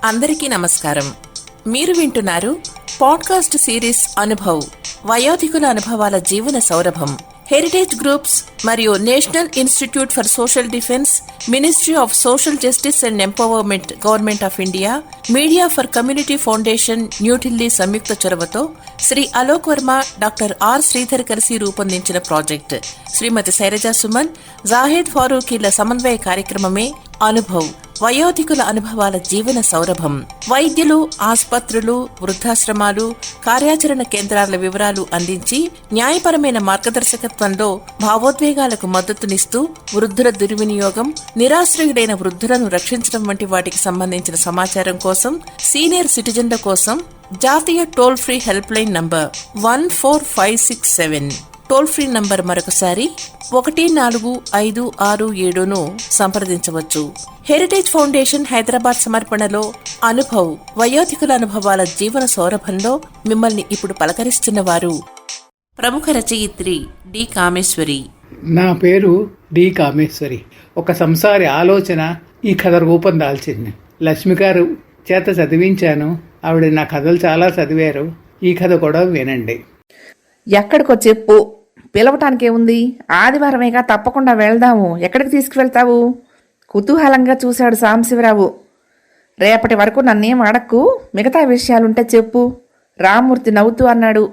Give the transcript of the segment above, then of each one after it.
అందరికీ నమస్కారం. మీరు వింటున్నారు పాడ్కాస్ట్ సిరీస్ అనుభవ్, వయోధికుల అనుభవాల జీవన సౌరభం. హెరిటేజ్ గ్రూప్స్ మరియు national institute for social defence, ministry of social justice and empowerment, government of India, media for community foundation, New Delhi సంయుక్త చొరవతో శ్రీ అలోక్ వర్మ, డాక్టర్ ఆర్ శ్రీధర్ కలిసి రూపొందించిన ప్రాజెక్ట్ శ్రీమతి శైలజా సుమన్, జాహేద్ ఫారూకీల సమన్వయ కార్యక్రమమే అనుభవ్, వయోధికుల అనుభవాల జీవన సౌరభం. వైద్యులు, ఆసుపత్రులు, వృద్ధాశ్రమాలు, కార్యాచరణ కేంద్రాల వివరాలు అందించి న్యాయపరమైన మార్గదర్శకత్వంలో భావోద్వేగాలకు మద్దతునిస్తూ వృద్ధుల దుర్వినియోగం, నిరాశ్రయుడైన వృద్ధులను రక్షించడం వంటి వాటికి సంబంధించిన సమాచారం కోసం సీనియర్ సిటిజన్ల కోసం జాతీయ toll free help line number 14567, toll free number మరొకసారి 145667ను సంప్రదించవచ్చు. హెరిటేజ్ ఫౌండేషన్ హైదరాబాద్ సమర్పణలో అనుభవ్, వయోధికుల అనుభవాల జీవన సౌరభంలో మిమ్మల్ని ఇప్పుడు పలకరిస్తున్న వారు ప్రముఖ రచయిత్రి డి కామేశ్వరి. నా పేరు డి కామేశ్వరి. ఒక సంసారి ఆలోచన ఈ కథ రూపం దాల్చింది. లక్ష్మి గారు చేత చదివించాను. ఆవిడ నా కథలు చాలా చదివారు. ఈ కథ కూడా వినండి. ఎక్కడికో చెప్పు, పిలవటానికి ఏముంది? ఆదివారమేగా, తప్పకుండా వెళ్దాము. ఎక్కడికి తీసుకువెళ్తావు? కుతూహలంగా చూశాడు సాంబశివరావు. రేపటి వరకు నన్నేం అడక్కు, మిగతా విషయాలుంటే చెప్పు, రామ్మూర్తి నవ్వుతూ అన్నాడు.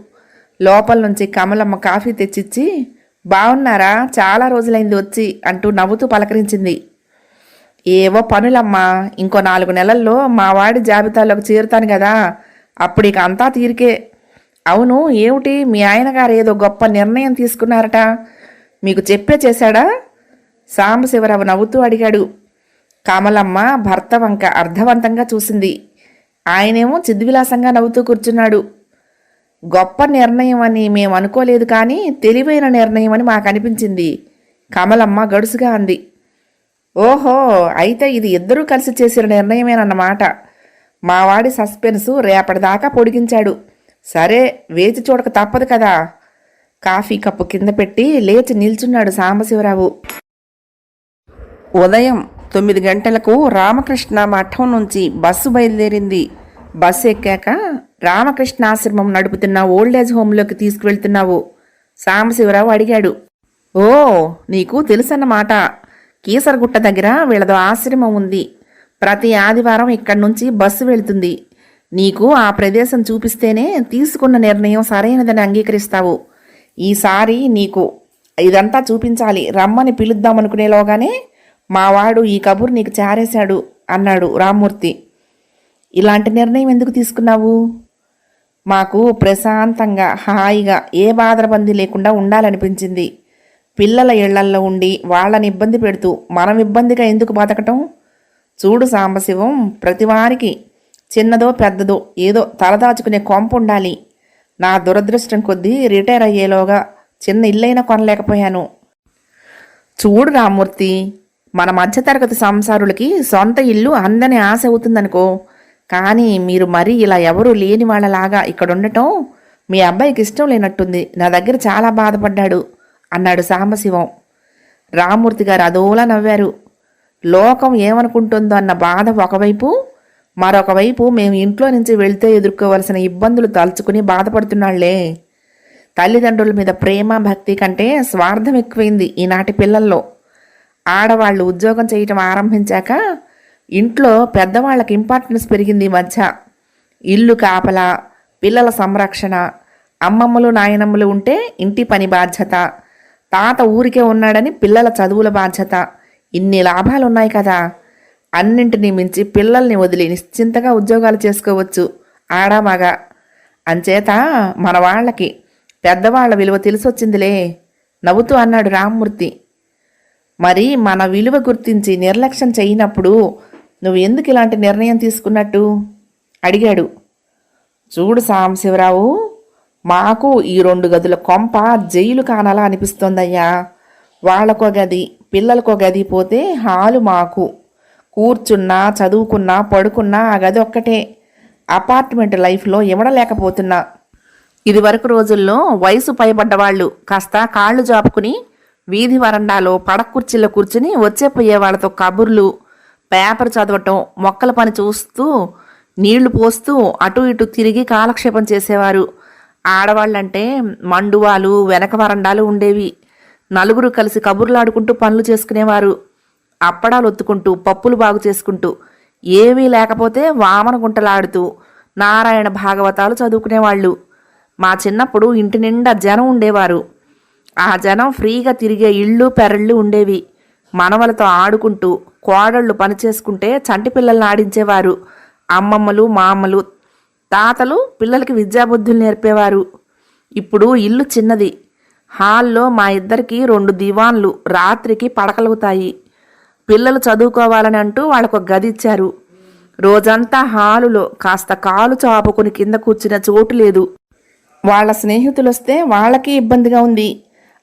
లోపల నుంచి కమలమ్మ కాఫీ తెచ్చిచ్చి, బాగున్నారా, చాలా రోజులైంది వచ్చి అంటూ నవ్వుతూ పలకరించింది. ఏవో పనులమ్మా, ఇంకో 4 నెలల్లో మా వాడి జాబితాలోకి చేరుతాను కదా, అప్పుడు ఇక అంతా తీరికే. అవును, ఏమిటి మీ ఆయనగారు ఏదో గొప్ప నిర్ణయం తీసుకున్నారట, మీకు చెప్పే చేశాడా? సాంబశివరావు నవ్వుతూ అడిగాడు. కమలమ్మ భర్త వంక అర్థవంతంగా చూసింది. ఆయనేమో చిద్విలాసంగా నవ్వుతూ కూర్చున్నాడు. గొప్ప నిర్ణయం అని మేము అనుకోలేదు, కానీ తెలివైన నిర్ణయం అని మాకు అనిపించింది, కమలమ్మ గడుసుగా అంది. ఓహో, అయితే ఇది ఇద్దరూ కలిసి చేసిన నిర్ణయమేనన్నమాట. మావాడి సస్పెన్సు రేపటిదాకా పొడిగించాడు. సరే, వేచి చూడక తప్పదు కదా. కాఫీ కప్పు కింద పెట్టి లేచి నిల్చున్నాడు సాంబశివరావు. ఉదయం 9 గంటలకు రామకృష్ణ మఠం నుంచి బస్సు బయలుదేరింది. బస్సు ఎక్కాక రామకృష్ణ ఆశ్రమం నడుపుతున్న ఓల్డేజ్ హోంలోకి తీసుకువెళ్తున్నావు? సాంబశివరావు అడిగాడు. ఓ, నీకు తెలుసన్నమాట. కీసరగుట్ట దగ్గర వీళ్ళదో ఆశ్రమం ఉంది. ప్రతి ఆదివారం ఇక్కడి నుంచి బస్సు వెళ్తుంది. నీకు ఆ ప్రదేశం చూపిస్తేనే తీసుకున్న నిర్ణయం సరైనదని అంగీకరిస్తావు. ఈసారి నీకు ఇదంతా చూపించాలి. రమ్మని పిలుద్దామనుకునేలోగానే మావాడు ఈ కబురు నీకు చారేశాడు అన్నాడు రామ్మూర్తి. ఇలాంటి నిర్ణయం ఎందుకు తీసుకున్నావు? మాకు ప్రశాంతంగా, హాయిగా, ఏ బాధరబందీ లేకుండా ఉండాలనిపించింది. పిల్లల ఇళ్లల్లో ఉండి వాళ్ళని ఇబ్బంది పెడుతూ మనం ఇబ్బందిగా ఎందుకు బతకటం? చూడు సాంబశివం, ప్రతివారికి చిన్నదో పెద్దదో ఏదో తలదాచుకునే కొంప ఉండాలి. నా దురదృష్టం కొద్దీ రిటైర్ అయ్యేలోగా చిన్న ఇల్లైనా కొనలేకపోయాను. చూడు రామ్మూర్తి, మన మధ్యతరగతి సంసారులకి సొంత ఇల్లు అందని ఆశ అవుతుందనుకో, కానీ మీరు మరీ ఇలా ఎవరూ లేని వాళ్ళలాగా ఇక్కడ ఉండటం మీ అబ్బాయికి ఇష్టం లేనట్టుంది. నా దగ్గర చాలా బాధపడ్డాడు అన్నాడు సాంబశివం. రామ్మూర్తి గారు అదోలా నవ్వారు. లోకం ఏమనుకుంటుందో అన్న బాధ ఒకవైపు, మరొక వైపు మేము ఇంట్లో నుంచి వెళ్తే ఎదుర్కోవలసిన ఇబ్బందులు తలుచుకుని బాధపడుతున్నాళ్లే. తల్లిదండ్రుల మీద ప్రేమ, భక్తి కంటే స్వార్థం ఎక్కువైంది ఈనాటి పిల్లల్లో. ఆడవాళ్లు ఉద్యోగం చేయటం ఆరంభించాక ఇంట్లో పెద్దవాళ్లకు ఇంపార్టెన్స్ పెరిగింది ఈ మధ్య. ఇల్లు కాపలా, పిల్లల సంరక్షణ, అమ్మమ్మలు నాయనమ్మలు ఉంటే ఇంటి పని బాధ్యత, తాత ఊరికే ఉన్నాడని పిల్లల చదువుల బాధ్యత, ఇన్ని లాభాలున్నాయి కదా. అన్నింటినీ మించి పిల్లల్ని వదిలి నిశ్చింతగా ఉద్యోగాలు చేసుకోవచ్చు ఆడామగా. అంచేత మన వాళ్ళకి పెద్దవాళ్ల విలువ తెలిసొచ్చిందిలే నవ్వుతూ అన్నాడు రామ్మూర్తి. మరి మన విలువ గుర్తించి నిర్లక్ష్యం చేయనప్పుడు నువ్వు ఎందుకు ఇలాంటి నిర్ణయం తీసుకున్నట్టు అడిగాడు. చూడు సాంబశివరావు, మాకు ఈ 2 గదుల కొంప జైలు కానాలా అనిపిస్తోందయ్యా. వాళ్ళకో గది, పిల్లలకో గది పోతే హాలు మాకు. కూర్చున్నా, చదువుకున్నా, పడుకున్నా ఆ గది ఒక్కటే. అపార్ట్మెంట్ లైఫ్లో ఇవ్వడలేకపోతున్నా. ఇదివరకు రోజుల్లో వయసు పైబడ్డవాళ్ళు కాస్త కాళ్ళు జాపుకుని వీధి వరండాలో పడకుర్చీలో కూర్చుని వచ్చేపోయే వాళ్ళతో కబుర్లు, పేపర్ చదవటం, మొక్కల పని చూస్తూ నీళ్లు పోస్తూ అటు ఇటు తిరిగి కాలక్షేపం చేసేవారు. ఆడవాళ్ళంటే మండువాలు, వెనక వరండాలు ఉండేవి. నలుగురు కలిసి కబుర్లాడుకుంటూ పనులు చేసుకునేవారు. అప్పడాలు ఒత్తుకుంటూ, పప్పులు బాగు చేసుకుంటూ, ఏవీ లేకపోతే వామన గుంటలాడుతూ నారాయణ భాగవతాలు చదువుకునేవాళ్ళు. మా చిన్నప్పుడు ఇంటి నిండా జనం ఉండేవారు. ఆ జనం ఫ్రీగా తిరిగే ఇళ్ళు పెరళ్ళు ఉండేవి. మనవలతో ఆడుకుంటూ, కోడళ్ళు పనిచేసుకుంటే చంటి పిల్లల్ని ఆడించేవారు. అమ్మమ్మలు, మామలు, తాతలు పిల్లలకి విద్యాబుద్ధులు నేర్పేవారు. ఇప్పుడు ఇల్లు చిన్నది. హాల్లో మా ఇద్దరికి 2 దివాన్లు రాత్రికి పడకలుగుతాయి. పిల్లలు చదువుకోవాలని అంటూ వాళ్ళకు గది ఇచ్చారు. రోజంతా హాలులో కాస్త కాలు చాపుకుని కింద కూర్చున్న చోటు లేదు. వాళ్ళ స్నేహితులు వస్తే వాళ్ళకి ఇబ్బందిగా ఉంది.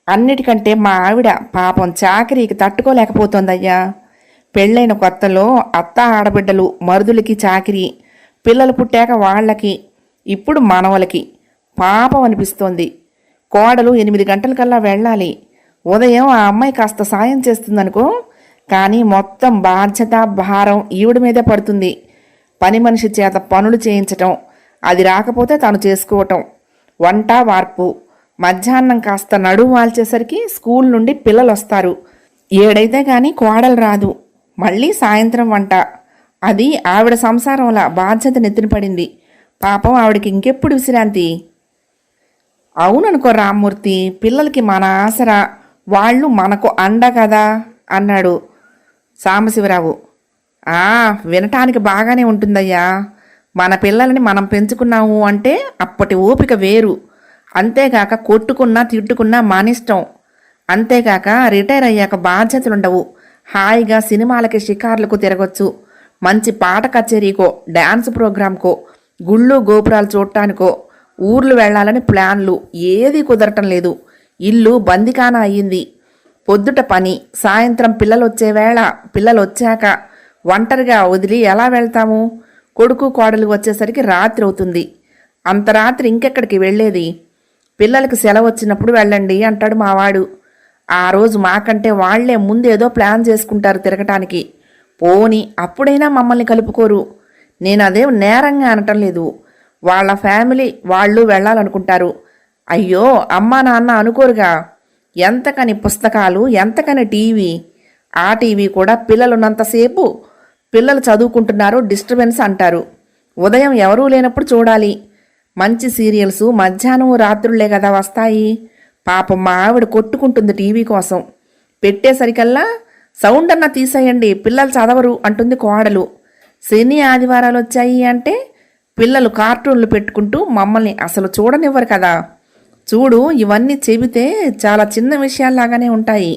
అన్నిటికంటే మా ఆవిడ పాపం చాకరీకి తట్టుకోలేకపోతోందయ్యా. పెళ్ళైన కొత్తలో అత్త ఆడబిడ్డలు, మరుదులకి చాకిరీ, పిల్లలు పుట్టాక వాళ్ళకి, ఇప్పుడు మనవలకి పాపం అనిపిస్తోంది. కోడలు 8 గంటలకల్లా వెళ్ళాలి. ఉదయం ఆ అమ్మాయి కాస్త సాయం చేస్తుందనుకో, కానీ మొత్తం బాధ్యత, భారం ఈవిడ మీదే పడుతుంది. పని మనిషి చేత పనులు చేయించటం, అది రాకపోతే తను చేసుకోవటం, వంట వార్పు. మధ్యాహ్నం కాస్త నడుము వాల్చేసరికి స్కూల్ నుండి పిల్లలు వస్తారు. 7 అయితే కానీ కోడలు రాదు. మళ్ళీ సాయంత్రం వంట. అది ఆవిడ సంసారంలా బాధ్యత నెత్తిన పడింది. పాపం ఆవిడకి ఇంకెప్పుడు విశ్రాంతి? అవుననుకో రామ్మూర్తి, పిల్లలకి మన ఆసరా, వాళ్ళు మనకు అండ కదా అన్నాడు సాంబశివరావు. వినటానికి బాగానే ఉంటుందయ్యా. మన పిల్లలని మనం పెంచుకున్నాము అంటే అప్పటి ఓపిక వేరు. అంతేకాక కొట్టుకున్నా తిట్టుకున్నా మానిష్టం. అంతేకాక రిటైర్ అయ్యాక బాధ్యతలుండవు. హాయిగా సినిమాలకి, షికార్లకు తిరగొచ్చు. మంచి పాట కచేరీకో, డ్యాన్స్ ప్రోగ్రాంకో, గుళ్ళు గోపురాలు చూడటానికో, ఊర్లు వెళ్ళాలని ప్లాన్లు. ఏదీ కుదరటం లేదు. ఇల్లు బందికాన అయ్యింది. పొద్దుట పని, సాయంత్రం పిల్లలు వచ్చే వేళ, పిల్లలు వచ్చాక ఒంటరిగా వదిలి ఎలా వెళ్తాము? కొడుకు కోడలు వచ్చేసరికి రాత్రి అవుతుంది. అంత రాత్రి ఇంకెక్కడికి వెళ్ళేది? పిల్లలకి సెలవు వచ్చినప్పుడు వెళ్ళండి అంటాడు మావాడు. ఆ రోజు మాకంటే వాళ్లే ముందేదో ప్లాన్ చేసుకుంటారు తిరగటానికి. పోని అప్పుడైనా మమ్మల్ని కలుపుకోరు. నేను అదేం నేరంగా అనటం లేదు. వాళ్ళ ఫ్యామిలీ వాళ్ళు వెళ్ళాలనుకుంటారు. అయ్యో అమ్మా నాన్న అనుకోరుగా. ఎంతకని పుస్తకాలు, ఎంతకని టీవీ. ఆ టీవీ కూడా పిల్లలున్నంతసేపు పిల్లలు చదువుకుంటున్నారు, డిస్టర్బెన్స్ అంటారు. ఉదయం ఎవరూ లేనప్పుడు చూడాలి. మంచి సీరియల్స్ మధ్యాహ్నం రాత్రులే కదా వస్తాయి. పాపం మా ఆవిడ కొట్టుకుంటుంది టీవీ కోసం. పెట్టేసరికల్లా సౌండ్ అన్నా తీసేయండి, పిల్లలు చదవరు అంటుంది కోడలు. శని ఆదివారాలు వచ్చాయి అంటే పిల్లలు కార్టూన్లు పెట్టుకుంటూ మమ్మల్ని అసలు చూడనివ్వరు కదా. చూడు, ఇవన్నీ చెబితే చాలా చిన్న విషయాల్లాగానే ఉంటాయి.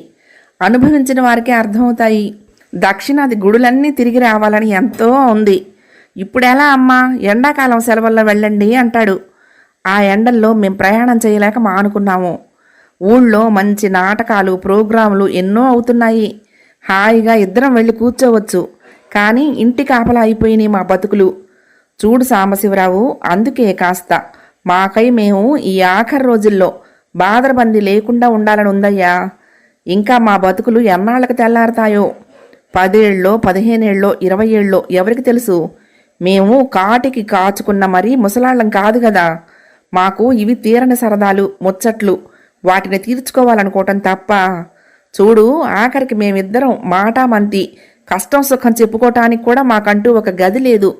అనుభవించిన వారికే అర్థమవుతాయి. దక్షిణాది గుడులన్నీ తిరిగి రావాలని ఎంతో ఉంది. ఇప్పుడెలా అమ్మా, ఎండాకాలం సెలవుల్లో వెళ్ళండి అంటాడు. ఆ ఎండల్లో మేం ప్రయాణం చేయలేక మానుకున్నాము. ఊళ్ళో మంచి నాటకాలు, ప్రోగ్రాములు ఎన్నో అవుతున్నాయి. హాయిగా ఇద్దరం వెళ్ళి కూర్చోవచ్చు. కానీ ఇంటి కాపలా అయిపోయినాయి మా బతుకులు. చూడు సాంబశివరావు, అందుకే కాస్త మాకై మేము ఈ ఆఖరి రోజుల్లో బాదరబందీ లేకుండా ఉండాలని ఉందయ్యా. ఇంకా మా బతుకులు ఎన్నాళ్ళకి తెల్లారతాయో. 10 ఏళ్ళో, 15 ఏళ్ళో, 20 ఏళ్ళో ఎవరికి తెలుసు? మేము కాటికి కాచుకున్న మరీ ముసలాళ్ళం కాదు కదా. మాకు ఇవి తీరని సరదాలు, ముచ్చట్లు. వాటిని తీర్చుకోవాలనుకోవటం తప్ప. చూడు, ఆఖరికి మేమిద్దరం మాటామంతి కష్టం సుఖం చెప్పుకోవటానికి కూడా మాకంటూ ఒక గది లేదు.